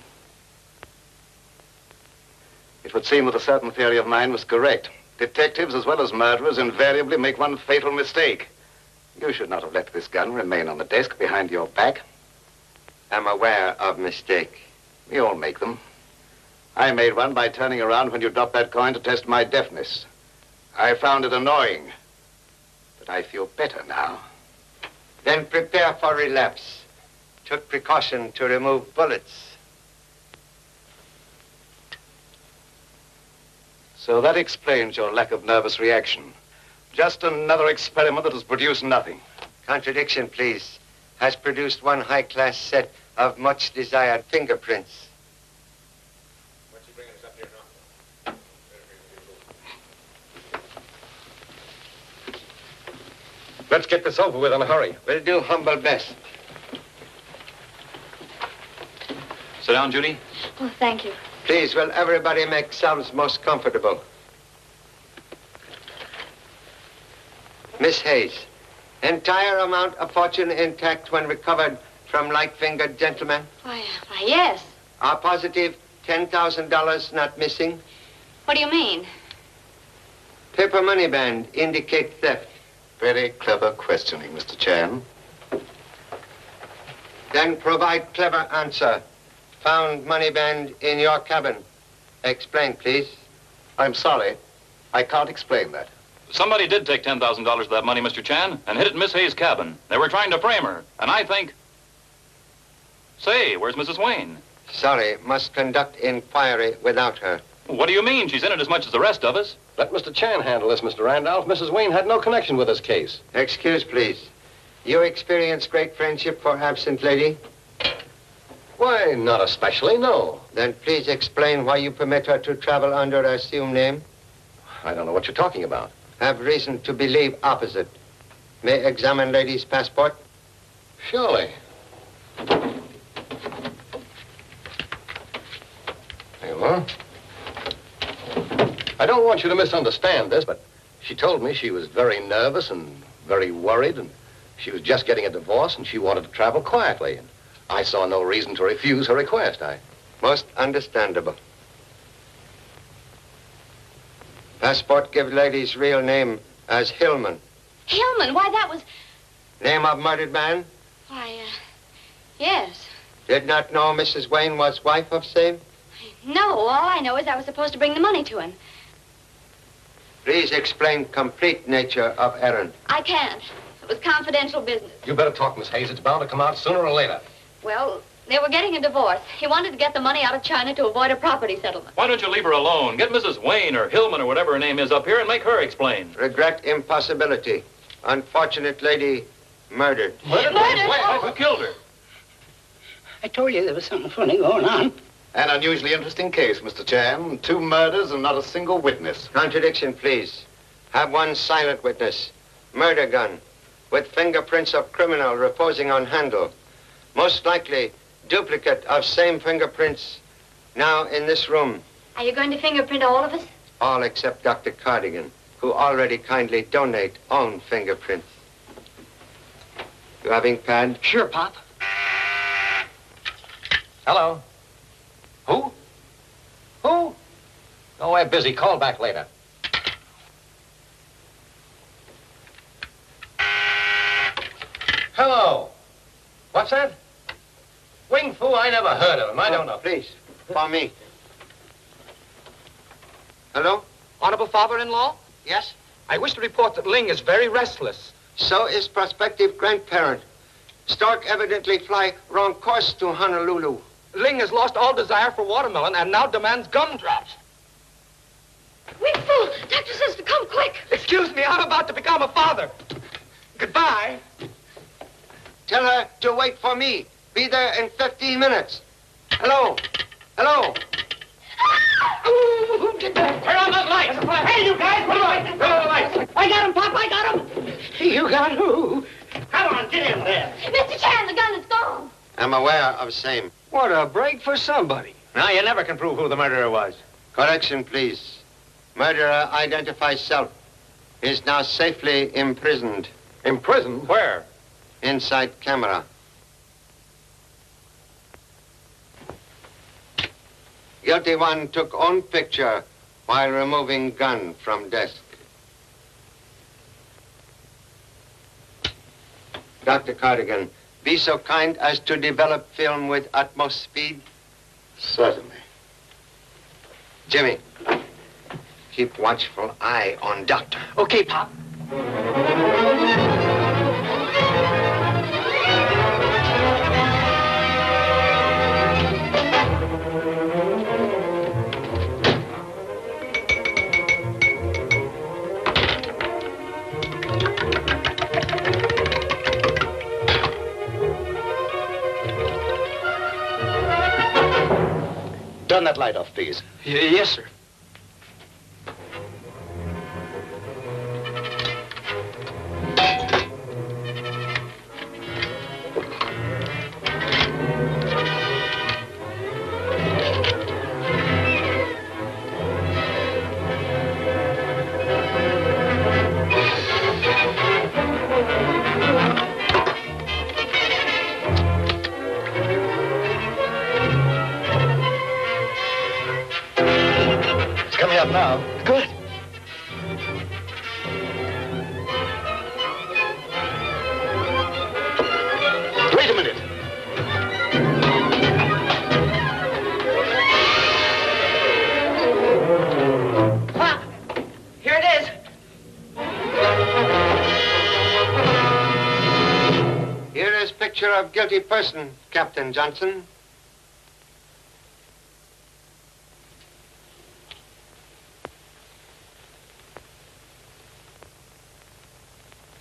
It would seem that a certain theory of mine was correct. Detectives, as well as murderers, invariably make one fatal mistake. You should not have let this gun remain on the desk behind your back. I'm aware of mistake. We all make them. I made one by turning around when you dropped that coin to test my deafness. I found it annoying, but I feel better now. Then prepare for relapse. Took precaution to remove bullets. So that explains your lack of nervous reaction. Just another experiment that has produced nothing. Contradiction, please. Has produced one high-class set of much-desired fingerprints. What's he bringing us up here now? Let's get this over with in a hurry. We'll do humble best. Sit down, Judy. Oh, thank you. Please, will everybody make themselves most comfortable? Miss Hayes, entire amount of fortune intact when recovered from light-fingered gentlemen? Why, yes. Are positive $10,000 not missing? What do you mean? Paper money band indicate theft. Very clever questioning, Mr. Chan. Then provide clever answer. Found money band in your cabin. Explain, please. I'm sorry. I can't explain that. Somebody did take $10,000 of that money, Mr. Chan, and hid it in Miss Hayes' cabin. They were trying to frame her, and I think... Say, where's Mrs. Wayne? Sorry, must conduct inquiry without her. What do you mean? She's in it as much as the rest of us. Let Mr. Chan handle this, Mr. Randolph. Mrs. Wayne had no connection with this case. Excuse, please. You experience great friendship for absent lady? Why, not especially, no. Then please explain why you permit her to travel under an assumed name. I don't know what you're talking about. Have reason to believe opposite. May examine lady's passport? Surely. There you are. I don't want you to misunderstand this, but she told me she was very nervous and very worried, and she was just getting a divorce, and she wanted to travel quietly. And I saw no reason to refuse her request. Most understandable. Passport give lady's real name as Hillman. Hillman? Why, that was... Name of murdered man? Why, yes. Did not know Mrs. Wayne was wife of same? No, all I know is I was supposed to bring the money to him. Please explain complete nature of errand. I can't. It was confidential business. You better talk, Miss Hayes. It's bound to come out sooner or later. Well, they were getting a divorce. He wanted to get the money out of China to avoid a property settlement. Why don't you leave her alone? Get Mrs. Wayne or Hillman or whatever her name is up here and make her explain. Regret impossibility. Unfortunate lady murdered. Murdered? Who killed her? I told you there was something funny going on. An unusually interesting case, Mr. Chan. 2 murders and not a single witness. Contradiction, please. Have one silent witness. Murder gun with fingerprints of criminal reposing on handle. Most likely duplicate of same fingerprints now in this room. Are you going to fingerprint all of us? All except Dr. Cardigan, who already kindly donate own fingerprints. You having pad? Sure, Pop. Hello? Who? Who? Oh, we're busy. Call back later. Hello. What's that? Wing Fu? I never heard of him. I don't know. Please, for me. Hello? Honorable father-in-law? Yes? I wish to report that Ling is very restless. So is prospective grandparent. Stork evidently fly wrong course to Honolulu. Ling has lost all desire for watermelon and now demands gumdrops. Wing Fu! Doctor says to come quick. Excuse me, I'm about to become a father. Goodbye. Tell her to wait for me. Be there in 15 minutes. Hello? Hello? Who did that? Turn on those lights. Hey, you guys, put on the lights. I got him, Pop. I got him. You got who? Come on, get in there. Mr. Chan, the gun is gone. I'm aware of same. What a break for somebody. Now, you never can prove who the murderer was. Correction, please. Murderer identifies self. Is now safely imprisoned. Imprisoned? Where? Inside camera. Guilty one took own picture while removing gun from desk. Dr. Cardigan, be so kind as to develop film with utmost speed. Certainly. Jimmy, keep watchful eye on Doctor. Okay, Pop. Turn that light off, please. Yes, sir. Coming up now. Good. Wait a minute. Pop, here it is. Here is picture of guilty person, Captain Johnson.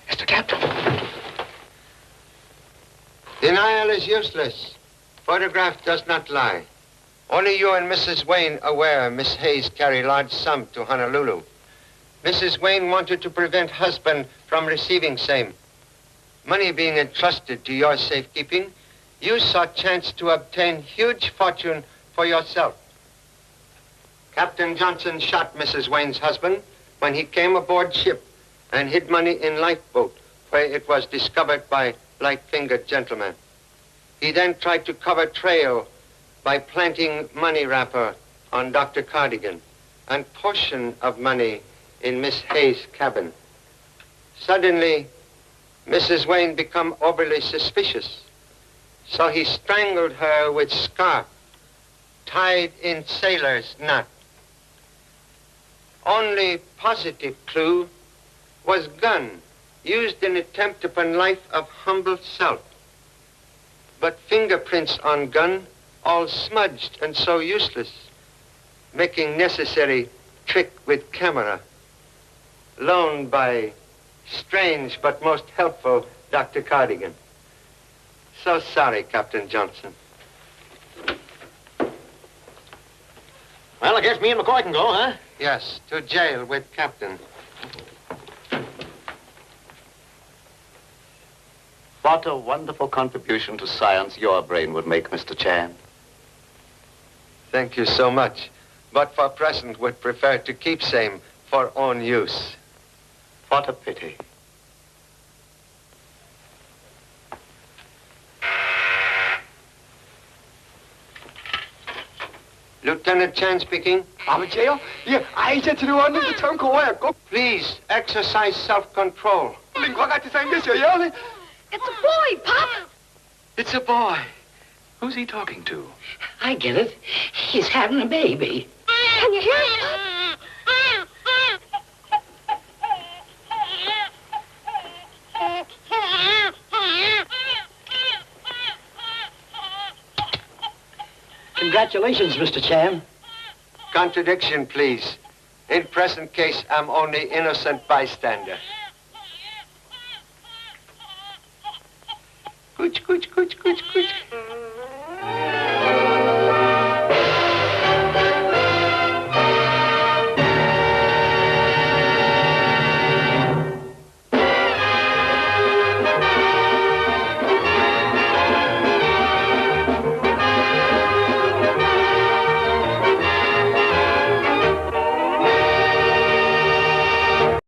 Mr. Captain. Denial is useless. Photograph does not lie. Only you and Mrs. Wayne aware Miss Hayes carry large sum to Honolulu. Mrs. Wayne wanted to prevent husband from receiving same. Money being entrusted to your safekeeping, you saw chance to obtain huge fortune for yourself. Captain Johnson shot Mrs. Wayne's husband when he came aboard ship and hid money in lifeboat, where it was discovered by light-fingered gentlemen. He then tried to cover trail by planting money wrapper on Dr. Cardigan and portion of money in Miss Hayes' cabin. Suddenly, Mrs. Wayne become overly suspicious, so he strangled her with scarf tied in sailor's knot. Only positive clue was gun used in attempt upon life of humble self. But fingerprints on gun all smudged and so useless, making necessary trick with camera, loaned by strange but most helpful Dr. Cardigan. So sorry, Captain Johnson. Well, I guess me and McCoy can go, huh? Yes, to jail with Captain. What a wonderful contribution to science your brain would make, Mr. Chan. Thank you so much, but for present would prefer to keep same for own use. What a pity. Lieutenant Chan speaking. I'm jail? 예, 아이제트로 왔는데 참 고와요. 꼭 Please exercise self-control. 링과 같이 생겼어요. It's a boy, Pop. It's a boy. Who's he talking to? I get it. He's having a baby. Can you hear it? Congratulations, Mr. Chan. Contradiction, please. In present case, I'm only innocent bystander. Cooch, cooch, cooch, cooch, cooch.